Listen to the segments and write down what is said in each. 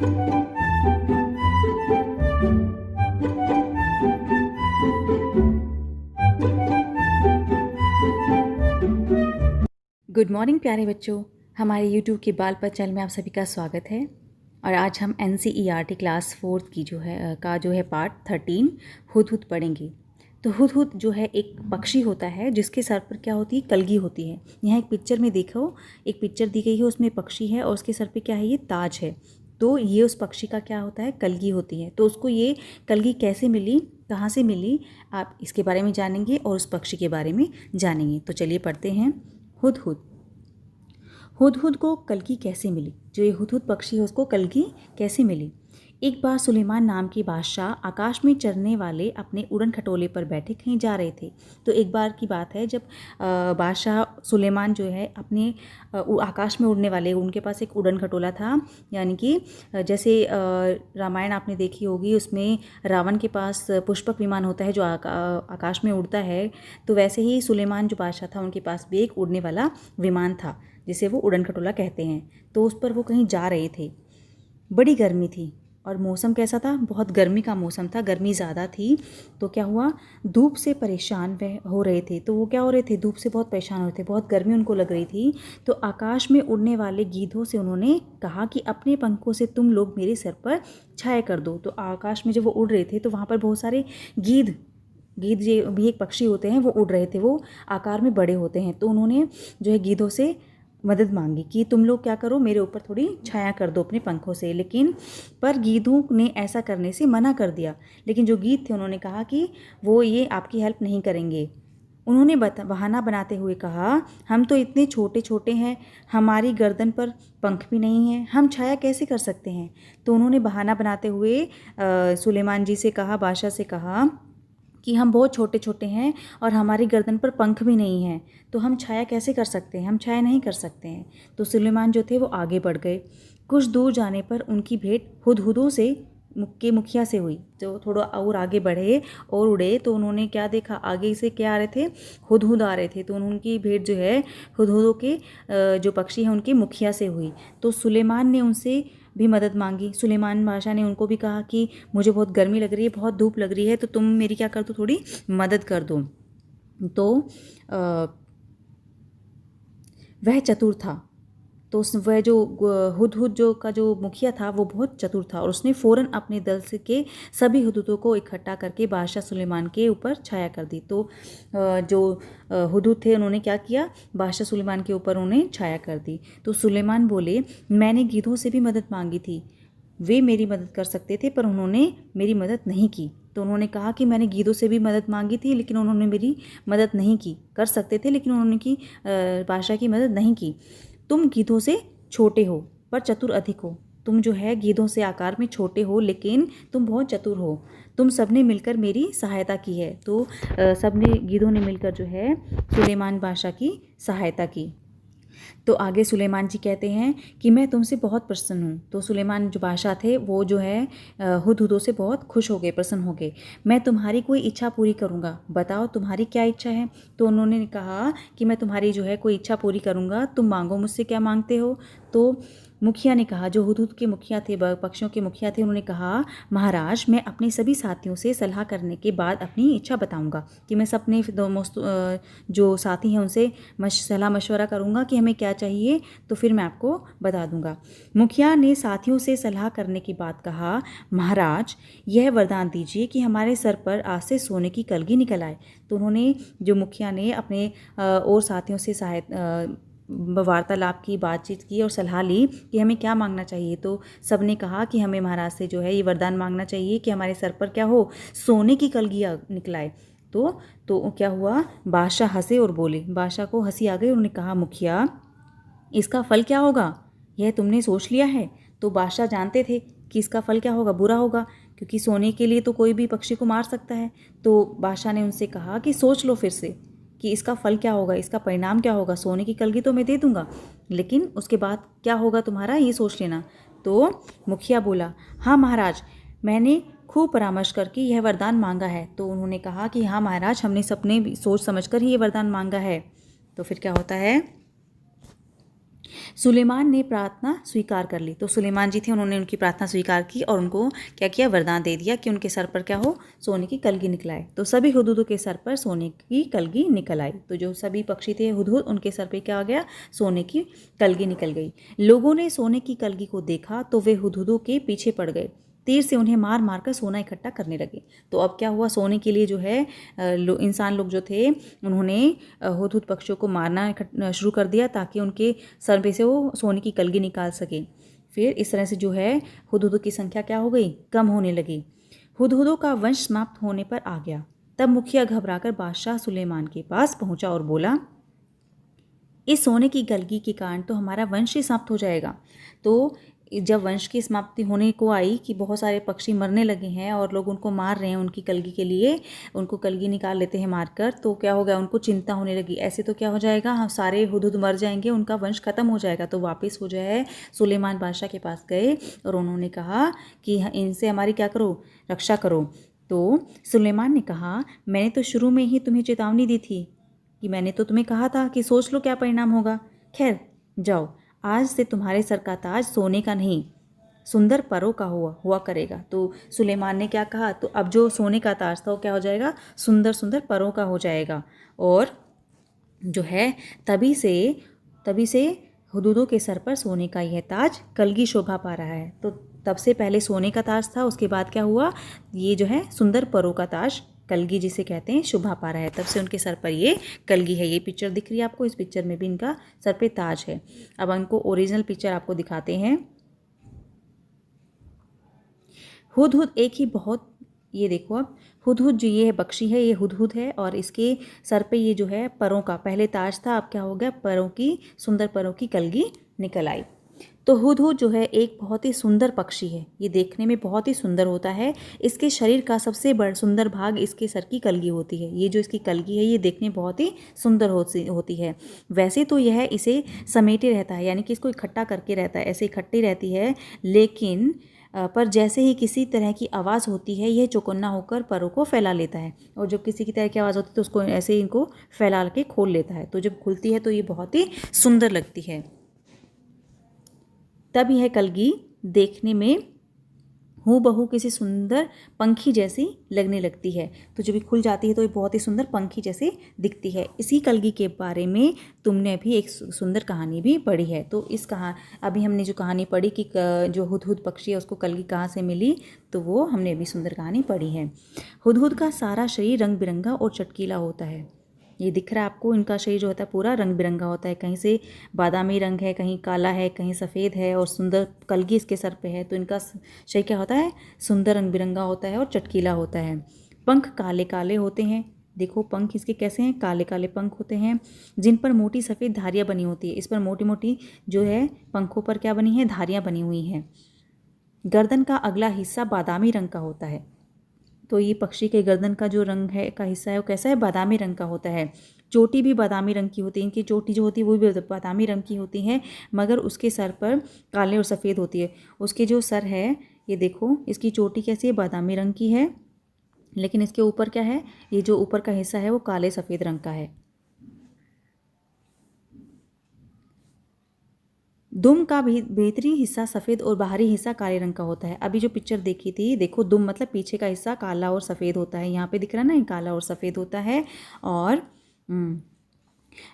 Good morning प्यारे बच्चों, हमारे YouTube के बाल पथ चैनल में आप सभी का स्वागत है। और आज हम NCERT क्लास 4 की जो है पार्ट 13 हुदहुद पढ़ेंगे। तो हुदहुद जो है एक पक्षी होता है जिसके सर पर क्या होती है, कलगी होती है। यहाँ एक पिक्चर में देखो, एक पिक्चर दी गई है, उसमें पक्षी है और उसके सर पे क्या है, ये ताज है। तो ये उस पक्षी का क्या होता है, कलगी होती है। तो उसको ये कलगी कैसे मिली, कहाँ से मिली, आप इसके बारे में जानेंगे और उस पक्षी के बारे में जानेंगे। तो चलिए पढ़ते हैं। हुदहुद। हुदहुद को कलगी कैसे मिली, जो ये हुदहुद पक्षी है उसको कलगी कैसे मिली। एक बार सुलेमान नाम के बादशाह आकाश में चरने वाले अपने उड़न खटोले पर बैठे कहीं जा रहे थे। तो एक बार की बात है जब बादशाह सुलेमान जो है अपने आकाश में उड़ने वाले, उनके पास एक उड़न खटोला था। यानी कि जैसे रामायण आपने देखी होगी, उसमें रावण के पास पुष्पक विमान होता है जो आकाश में उड़ता है। तो वैसे ही सुलेमान जो बादशाह था उनके पास भी एक उड़ने वाला विमान था जिसे वो उड़न खटोला कहते हैं। तो उस पर वो कहीं जा रहे थे। बड़ी गर्मी थी और मौसम कैसा था, बहुत गर्मी का मौसम था, गर्मी ज़्यादा थी। तो क्या हुआ, धूप से परेशान वह हो रहे थे। तो वो क्या हो रहे थे, धूप से बहुत परेशान हो रहे थे, बहुत गर्मी उनको लग रही थी। तो आकाश में उड़ने वाले गीधों से उन्होंने कहा कि अपने पंखों से तुम लोग मेरे सर पर छाया कर दो। तो आकाश में जब वो उड़ रहे थे तो वहाँ पर बहुत सारे गीध जो भी एक पक्षी होते हैं वो उड़ रहे थे, वो आकार में बड़े होते हैं। तो उन्होंने जो है गीधों से मदद मांगी कि तुम लोग क्या करो, मेरे ऊपर थोड़ी छाया कर दो अपने पंखों से। लेकिन पर गीधों ने ऐसा करने से मना कर दिया। लेकिन जो गीध थे उन्होंने कहा कि वो ये आपकी हेल्प नहीं करेंगे। उन्होंने बहाना बनाते हुए कहा, हम तो इतने छोटे छोटे हैं, हमारी गर्दन पर पंख भी नहीं है, हम छाया कैसे कर सकते हैं। तो उन्होंने बहाना बनाते हुए सुलेमान जी से कहा, बादशाह से कहा कि हम बहुत छोटे छोटे हैं और हमारी गर्दन पर पंख भी नहीं है, तो हम छाया कैसे कर सकते हैं, हम छाया नहीं कर सकते हैं। तो सुलेमान जो थे वो आगे बढ़ गए। कुछ दूर जाने पर उनकी भेंट हुदहुदों से के मुखिया से हुई। तो थोड़ा और आगे बढ़े और उड़े तो उन्होंने क्या देखा, आगे से क्या आ रहे थे, हुदहुद आ रहे थे। तो उनकी भेंट जो है हुदहुदों के जो पक्षी हैं उनके मुखिया से हुई। तो सुलेमान ने उनसे भी मदद मांगी। सुलेमान बादशाह ने उनको भी कहा कि मुझे बहुत गर्मी लग रही है, बहुत धूप लग रही है, तो तुम मेरी क्या कर दो, थोड़ी मदद कर दो। तो वह चतुर था। तो वह जो हुदहुद जो मुखिया था वो बहुत चतुर था और उसने फ़ौरन अपने दल से के सभी हुदहुदों को इकट्ठा करके बादशाह सुलेमान के ऊपर छाया कर दी। तो जो हुदहुद थे उन्होंने क्या किया, बादशाह सुलेमान के ऊपर उन्हें छाया कर दी। तो सुलेमान बोले, मैंने गीधों से भी मदद मांगी थी, वे मेरी मदद कर सकते थे पर उन्होंने मेरी मदद नहीं की। तो उन्होंने कहा कि मैंने गीधों से भी मदद मांगी थी लेकिन उन्होंने मेरी मदद नहीं की, कर सकते थे लेकिन उन्होंने की बादशाह की मदद नहीं की। तुम गीधों से छोटे हो पर चतुर अधिक हो। तुम जो है गीधों से आकार में छोटे हो लेकिन तुम बहुत चतुर हो। तुम सबने मिलकर मेरी सहायता की है। तो सबने गीधों ने मिलकर जो है सुलेमान बादशाह की सहायता की। तो आगे सुलेमान जी कहते हैं कि मैं तुमसे बहुत प्रसन्न हूँ। तो सुलेमान जो बादशाह थे वो जो है हुदहुदों से बहुत खुश हो गए, प्रसन्न हो गए। मैं तुम्हारी कोई इच्छा पूरी करूँगा, बताओ तुम्हारी क्या इच्छा है। तो उन्होंने कहा कि मैं तुम्हारी जो है कोई इच्छा पूरी करूँगा, तुम मांगो मुझसे क्या मांगते हो। तो मुखिया ने कहा, जो हुदहुद के मुखिया थे, पक्षियों के मुखिया थे, उन्होंने कहा, महाराज मैं अपने सभी साथियों से सलाह करने के बाद अपनी इच्छा बताऊंगा। कि मैं अपने जो साथी हैं उनसे सलाह मशवरा करूंगा कि हमें क्या चाहिए, तो फिर मैं आपको बता दूंगा। मुखिया ने साथियों से सलाह करने के बाद कहा, महाराज यह वरदान दीजिए कि हमारे सर पर आज से सोने की कलगी निकल आए। तो उन्होंने, जो मुखिया ने अपने और साथियों से वार्तालाप की, बातचीत की और सलाह ली कि हमें क्या मांगना चाहिए। तो सब ने कहा कि हमें महाराज से जो है ये वरदान मांगना चाहिए कि हमारे सर पर क्या हो, सोने की कलगियाँ निकलाए। तो क्या हुआ, बादशाह हंसे और बोले, बादशाह को हंसी आ गई। उन्होंने कहा, मुखिया इसका फल क्या होगा, यह तुमने सोच लिया है। तो बादशाह जानते थे कि इसका फल क्या होगा, बुरा होगा, क्योंकि सोने के लिए तो कोई भी पक्षी को मार सकता है। तो बादशाह ने उनसे कहा कि सोच लो फिर से कि इसका फल क्या होगा, इसका परिणाम क्या होगा। सोने की कलगी तो मैं दे दूंगा, लेकिन उसके बाद क्या होगा तुम्हारा, ये सोच लेना। तो मुखिया बोला, हाँ महाराज, मैंने खूब परामर्श करके यह वरदान मांगा है। तो उन्होंने कहा कि हाँ महाराज, हमने सबने सोच समझकर ही ये वरदान मांगा है। तो फिर क्या होता है, सुलेमान ने प्रार्थना स्वीकार कर ली। तो सुलेमान जी थे, उन्होंने उनकी प्रार्थना स्वीकार की और उनको क्या किया, वरदान दे दिया कि उनके सर पर क्या हो, सोने की कलगी निकल आए। तो सभी हुदहुदों के सर पर सोने की कलगी निकल आई। तो जो सभी पक्षी थे हुदहुद, उनके सर पे क्या आ गया, सोने की कलगी निकल गई। लोगों ने सोने की कलगी को देखा तो वे हुदहुदों के पीछे पड़ गए, तीर से उन्हें मार मार कर सोना इकट्ठा करने लगे। तो अब क्या हुआ, सोने के लिए जो है इंसान लोग जो थे उन्होंने हुदहुद पक्षियों को मारना शुरू कर दिया ताकि उनके सर पे से वो सोने की कलगी निकाल सके। फिर इस तरह से जो है हुदहुदों की संख्या क्या हो गई, कम होने लगी। हुदहुदों का वंश समाप्त होने पर आ गया। तब मुखिया घबराकर बादशाह सुलेमान के पास पहुंचा और बोला, इस सोने की कलगी के कारण तो हमारा वंश ही समाप्त हो जाएगा। तो जब वंश की समाप्ति होने को आई कि बहुत सारे पक्षी मरने लगे हैं और लोग उनको मार रहे हैं उनकी कलगी के लिए, उनको कलगी निकाल लेते हैं मारकर, तो क्या हो गया, उनको चिंता होने लगी, ऐसे तो क्या हो जाएगा, हम सारे हुदहुद मर जाएंगे, उनका वंश खत्म हो जाएगा। तो वापस हो जाए सुलेमान बादशाह के पास गए और उन्होंने कहा कि इनसे हमारी क्या करो, रक्षा करो। तो सुलेमान ने कहा, मैंने तो शुरू में ही तुम्हें चेतावनी दी थी कि मैंने तो तुम्हें कहा था कि सोच लो क्या परिणाम होगा। खैर जाओ, आज से तुम्हारे सर का ताज सोने का नहीं सुंदर परों का हुआ करेगा। तो सुलेमान ने क्या कहा, तो अब जो सोने का ताज था वो क्या हो जाएगा, सुंदर सुंदर परों का हो जाएगा। और जो है तभी से हुदहुदों के सर पर सोने का यह ताज कलगी शोभा पा रहा है। तो तब से पहले सोने का ताज था, उसके बाद क्या हुआ, ये जो है सुंदर परों का ताज कलगी जिसे कहते हैं शोभा पा रहा है। तब से उनके सर पर ये कलगी है। ये पिक्चर दिख रही है आपको, इस पिक्चर में भी इनका सर पे ताज है। अब उनको ओरिजिनल पिक्चर आपको दिखाते हैं। हुदहुद एक ही बहुत, ये देखो अब हुदहुद जो ये पक्षी है, ये हुदहुद है और इसके सर पे ये जो है परों का पहले ताज था, अब क्या हो गया, परों की, सुंदर परों की कलगी निकल आई। तो हुदहुद जो है एक बहुत ही सुंदर पक्षी है, ये देखने में बहुत ही सुंदर होता है। इसके शरीर का सबसे बड़ा सुंदर भाग इसके सर की कलगी होती है। ये जो इसकी कलगी है ये देखने में बहुत ही सुंदर होती है। वैसे तो यह इसे समेटे रहता है, यानी कि इसको इकट्ठा करके रहता है, ऐसे इकट्ठी रहती है, लेकिन पर जैसे ही किसी तरह की आवाज़ होती है यह चौकन्ना होकर परों को फैला लेता है। और जब किसी की तरह की आवाज़ होती है तो उसको ऐसे ही इनको फैला के खोल लेता है। तो जब खुलती है तो ये बहुत ही सुंदर लगती है। तब यह कलगी देखने में हूबहू किसी सुंदर पंखी जैसी लगने लगती है। तो जब ये खुल जाती है तो ये बहुत ही सुंदर पंखी जैसी दिखती है। इसी कलगी के बारे में तुमने भी एक सुंदर कहानी भी पढ़ी है। तो इस अभी हमने जो कहानी पढ़ी कि जो हुदहुद पक्षी है उसको कलगी कहाँ से मिली, तो वो हमने अभी सुंदर कहानी पढ़ी है। हुदहुद का सारा शरीर रंग बिरंगा और चटकीला होता है। ये दिख रहा है आपको, इनका शरीर जो होता है पूरा रंग बिरंगा होता है, कहीं से बादामी रंग है, कहीं काला है, कहीं सफ़ेद है और सुंदर कलगी इसके सर पे है। तो इनका शरीर क्या होता है, सुंदर रंग बिरंगा होता है और चटकीला होता है। पंख काले काले होते हैं, देखो पंख इसके कैसे हैं, काले काले पंख होते हैं, जिन पर मोटी सफ़ेद धारियाँ बनी होती है। इस पर मोटी मोटी जो है पंखों पर क्या बनी है, धारियाँ बनी हुई हैं। गर्दन का अगला हिस्सा बादामी रंग का होता है। तो ये पक्षी के गर्दन का जो रंग है का हिस्सा है वो कैसा है, बादामी रंग का होता है। चोटी भी बादामी रंग की होती है, इनकी चोटी जो होती है वो भी बादामी रंग की होती है, मगर उसके सर पर काले और सफ़ेद होती है। उसके जो सर है ये देखो, इसकी चोटी कैसी है, बादामी रंग की है, लेकिन इसके ऊपर क्या है, ये जो ऊपर का हिस्सा है वो काले सफ़ेद रंग का है। दुम का भी भीतरी हिस्सा सफ़ेद और बाहरी हिस्सा काले रंग का होता है। अभी जो पिक्चर देखी थी, देखो दुम मतलब पीछे का हिस्सा काला और सफ़ेद होता है, यहाँ पे दिख रहा है ना, ये काला और सफ़ेद होता है। और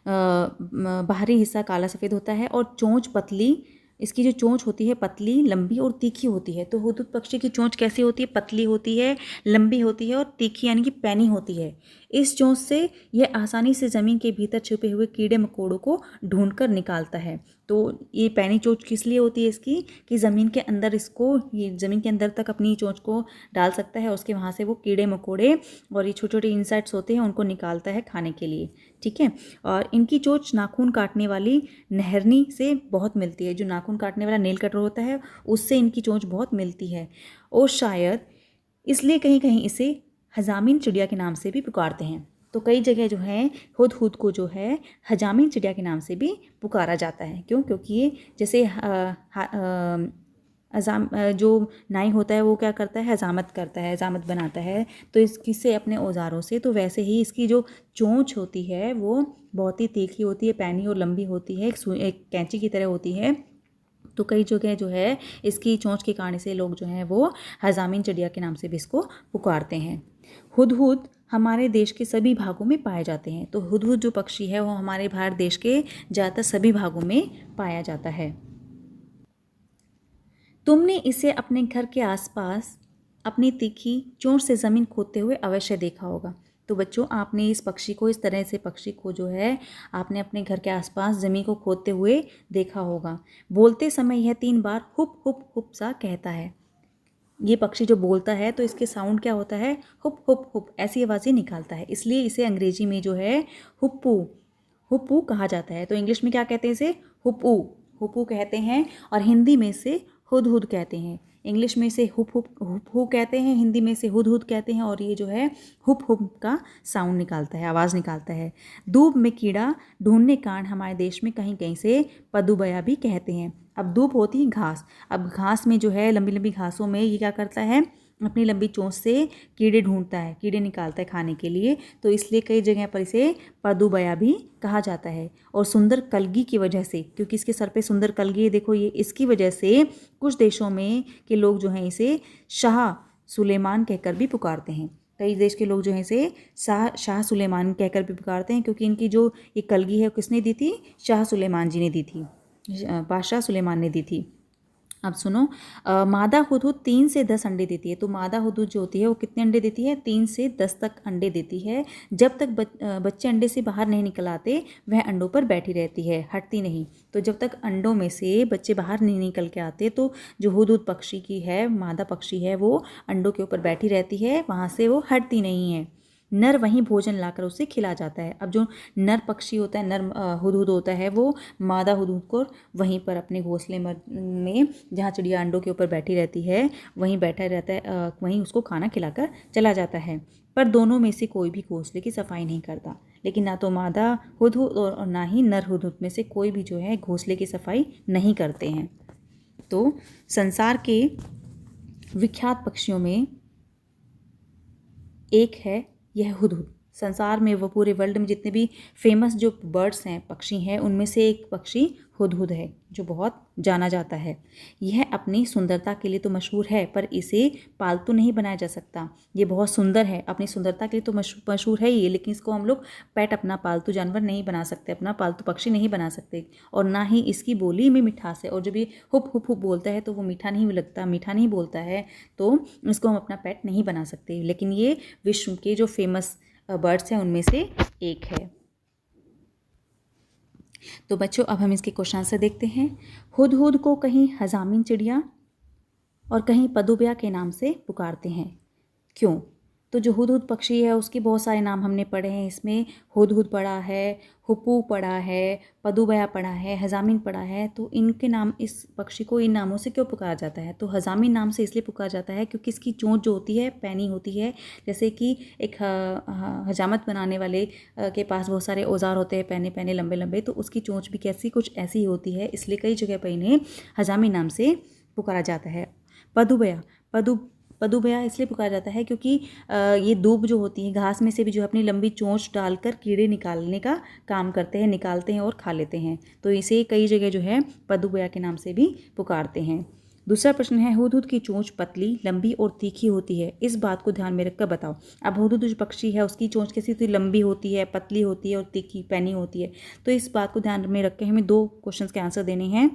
बाहरी हिस्सा काला सफ़ेद होता है। और चोंच पतली, इसकी जो चोंच होती है पतली, लंबी और तीखी होती है। तो हुदहुद पक्षी की चोंच कैसी होती है, पतली होती है, लंबी होती है और तीखी यानी कि पैनी होती है। इस चोंच से यह आसानी से ज़मीन के भीतर छुपे हुए कीड़े मकोड़ों को ढूंढकर निकालता है। तो ये पैनी चोंच किस लिए होती है इसकी, कि ज़मीन के अंदर ये ज़मीन के अंदर तक अपनी चोंच को डाल सकता है, उसके वहाँ से वो कीड़े मकोड़े और ये छोटे छोटे इंसेक्ट्स होते हैं उनको निकालता है खाने के लिए, ठीक है। और इनकी चोंच नाखून काटने वाली नहरनी से बहुत मिलती है। जो नाखून काटने वाला नेल कटर होता है उससे इनकी चोंच बहुत मिलती है। और शायद इसलिए कहीं कहीं इसे हजामीन चिड़िया के नाम से भी पुकारते हैं। तो कई जगह जो है हुदहुद को जो है हजामीन चिड़िया के नाम से भी पुकारा जाता है। क्यों, क्योंकि ये जैसे जो नाई होता है वो क्या करता है, हजामत करता है, हजामत बनाता है तो किससे, अपने औजारों से। तो वैसे ही इसकी जो चोंच होती है वो बहुत ही तीखी होती है, पैनी और लंबी होती है, एक कैंची की तरह होती है। तो कई जगह जो है इसकी चोंच के कारण से लोग जो हैं वो हजामीन चिड़िया के नाम से भी इसको पुकारते हैं। हुदहुद हमारे देश के सभी भागों में पाए जाते हैं। तो हुदहुद जो पक्षी है वो हमारे भारत देश के ज़्यादातर सभी भागों में पाया जाता है। तुमने इसे अपने घर के आसपास अपनी तीखी चोंच से ज़मीन खोदते हुए अवश्य देखा होगा। तो बच्चों, आपने इस पक्षी को, इस तरह से पक्षी को जो है आपने अपने घर के आसपास ज़मीन को खोदते हुए देखा होगा। बोलते समय यह 3 बार हुप हुप हुप सा कहता है। ये पक्षी जो बोलता है तो इसके साउंड क्या होता है, हुप हुप हुप, ऐसी आवाज़ें निकालता है। इसलिए इसे अंग्रेजी में जो है हुप्पू, हुप्पू कहा जाता है। तो इंग्लिश में क्या कहते हैं इसे, हुप्पू, हुप्पू कहते हैं। और हिंदी में से हुदहुद कहते हैं। इंग्लिश में से हुप हुप हुप्पू कहते हैं, हिंदी में से हुदहुद कहते हैं। और ये जो है हुप हुप का साउंड निकालता है, आवाज़ निकालता है। दूब में कीड़ा ढूंढने कारण हमारे देश में कहीं कहीं से पदुबया भी कहते हैं। अब दूब होती है घास। अब घास में जो है लंबी लंबी घासों में ये क्या करता है, अपनी लंबी चोंच से कीड़े ढूंढता है, कीड़े निकालता है खाने के लिए। तो इसलिए कई जगह पर इसे पदुबया भी कहा जाता है। और सुंदर कलगी की वजह से, क्योंकि इसके सर पे सुंदर कलगी है, देखो ये, इसकी वजह से कुछ देशों में के लोग जो हैं इसे शाह सुलेमान कहकर भी पुकारते हैं। कई देश के लोग जो हैं इसे शाह सुलेमान कहकर भी पुकारते हैं, क्योंकि इनकी जो ये कलगी है किसने दी थी, शाह सुलेमान जी ने दी थी, बादशाह सुलेमान ने दी थी। अब सुनो, मादा हुदहुद 3 से 10 अंडे देती है। तो मादा हुदहुद जो होती है वो कितने अंडे देती है, 3 से 10 तक अंडे देती है। जब तक बच्चे अंडे से बाहर नहीं निकल आते वह अंडों पर बैठी रहती है, हटती नहीं। तो जब तक अंडों में से बच्चे बाहर नहीं निकल के आते तो जो हुदहुद पक्षी की है, मादा पक्षी है, वो अंडों के ऊपर बैठी रहती है, वहाँ से वो हटती नहीं है। नर वहीं भोजन लाकर उसे खिला जाता है। अब जो नर पक्षी होता है, नर हुदहुद होता है, वो मादा हुदहुद को वहीं पर अपने घोंसले में जहाँ चिड़िया अंडों के ऊपर बैठी रहती है वहीं बैठा रहता है, वहीं उसको खाना खिलाकर चला जाता है। पर दोनों में से कोई भी घोंसले की सफाई नहीं करता। लेकिन ना तो मादा हुदहुद और ना ही नर हुदहुद में से कोई भी जो है घोंसले की सफाई नहीं करते हैं। तो संसार के विख्यात पक्षियों में एक है यह हुदहुद। संसार में, वो पूरे वर्ल्ड में जितने भी फेमस जो बर्ड्स हैं, पक्षी हैं, उनमें से एक पक्षी हुदहुद है जो बहुत जाना जाता है। यह अपनी सुंदरता के लिए तो मशहूर है, पर इसे पालतू नहीं बनाया जा सकता। ये बहुत सुंदर है, अपनी सुंदरता के लिए तो मशहूर है ये, लेकिन इसको हम लोग पेट, अपना पालतू जानवर नहीं बना सकते, अपना पालतू पक्षी नहीं बना सकते। और ना ही इसकी बोली में मिठास है। और जब ये हुप हुप हुप बोलता है तो वो मीठा नहीं लगता, मीठा नहीं बोलता है, तो इसको हम अपना पेट नहीं बना सकते। लेकिन ये विश्व के जो फेमस बर्ड्स हैं उनमें से एक है। तो बच्चों, अब हम इसके क्वेश्चन आंसर देखते हैं। हुदहुद को कहीं हजामीन चिड़िया और कहीं पदुबया के नाम से पुकारते हैं, क्यों? तो जो हुदहुद पक्षी है उसके बहुत सारे नाम हमने पढ़े हैं। इसमें हुदहुद पढ़ा है, हुप्पू पढ़ा है, पदुबया पढ़ा है, हजामीन पढ़ा है। तो इनके नाम, इस पक्षी को इन नामों से क्यों पुकारा जाता है? तो हजामीन नाम से इसलिए पुकारा जाता है क्योंकि इसकी चोंच जो होती है पैनी होती है। जैसे कि एक हजामत बनाने वाले के पास बहुत सारे औजार होते हैं, पैने पैने लंबे लंबे, तो उसकी चोंच भी कैसी, कुछ ऐसी होती है। इसलिए कई जगह पर इन्हें हजामीन नाम से पुकारा जाता है। पदुबया, पदुबया इसलिए पुकारा जाता है क्योंकि ये दूब जो होती है, घास में से भी जो अपनी लंबी चोंच डालकर कीड़े निकालने का काम करते हैं, निकालते हैं और खा लेते हैं। तो इसे कई जगह जो है पदुबया के नाम से भी पुकारते हैं। दूसरा प्रश्न है, हुदहुद की चोंच पतली, लंबी और तीखी होती है, इस बात को ध्यान में रखकर बताओ। अब हुदहुद जो पक्षी है उसकी चोंच कैसी होती है, लंबी होती है, पतली होती है और तीखी पैनी होती है। तो इस बात को ध्यान में रख के हमें 2 क्वेश्चन के आंसर देने हैं।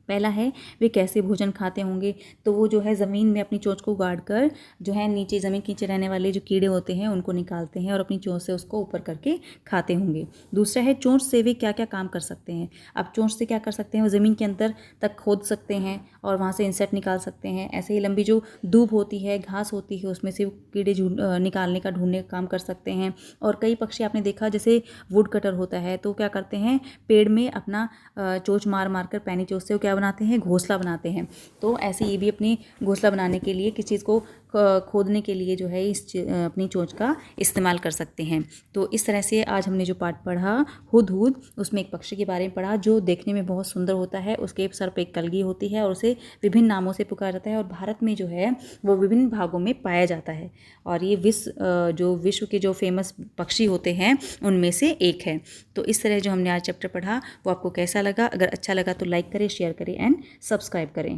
पहला है, वे कैसे भोजन खाते होंगे? तो वो जो है ज़मीन में अपनी चोंच को गाड़ कर जो है नीचे, ज़मीन के नीचे रहने वाले जो कीड़े होते हैं उनको निकालते हैं और अपनी चोंच से उसको ऊपर करके खाते होंगे। दूसरा है, चोंच से वे क्या क्या काम कर सकते हैं? अब चोंच से क्या कर सकते हैं, वो ज़मीन के अंदर तक खोद सकते हैं और वहाँ से इंसेक्ट निकाल सकते हैं। ऐसे ही लंबी जो दूब होती है, घास होती है, उसमें से कीड़े निकालने का, ढूंढने का काम कर सकते हैं। और कई पक्षी आपने देखा, जैसे वुड कटर होता है, तो क्या करते हैं, पेड़ में अपना चोंच मार मार कर पैनी चोंच से वो क्या बनाते हैं, घोंसला बनाते हैं। तो ऐसे ये भी अपनी घोंसला बनाने के लिए किस चीज़ को खोदने के लिए जो है अपनी चोंच का इस्तेमाल कर सकते हैं। तो इस तरह से आज हमने जो पाठ पढ़ा हुदहुद, उसमें एक पक्षी के बारे में पढ़ा जो देखने में बहुत सुंदर होता है। उसके सर पे एक कलगी होती है और उसे विभिन्न नामों से पुकारा जाता है और भारत में जो है वो विभिन्न भागों में पाया जाता है। और ये विश्व के जो फेमस पक्षी होते हैं उनमें से एक है। तो इस तरह जो हमने आज चैप्टर पढ़ा वो आपको कैसा लगा? अगर अच्छा लगा तो लाइक करें, शेयर करें एंड सब्सक्राइब करें।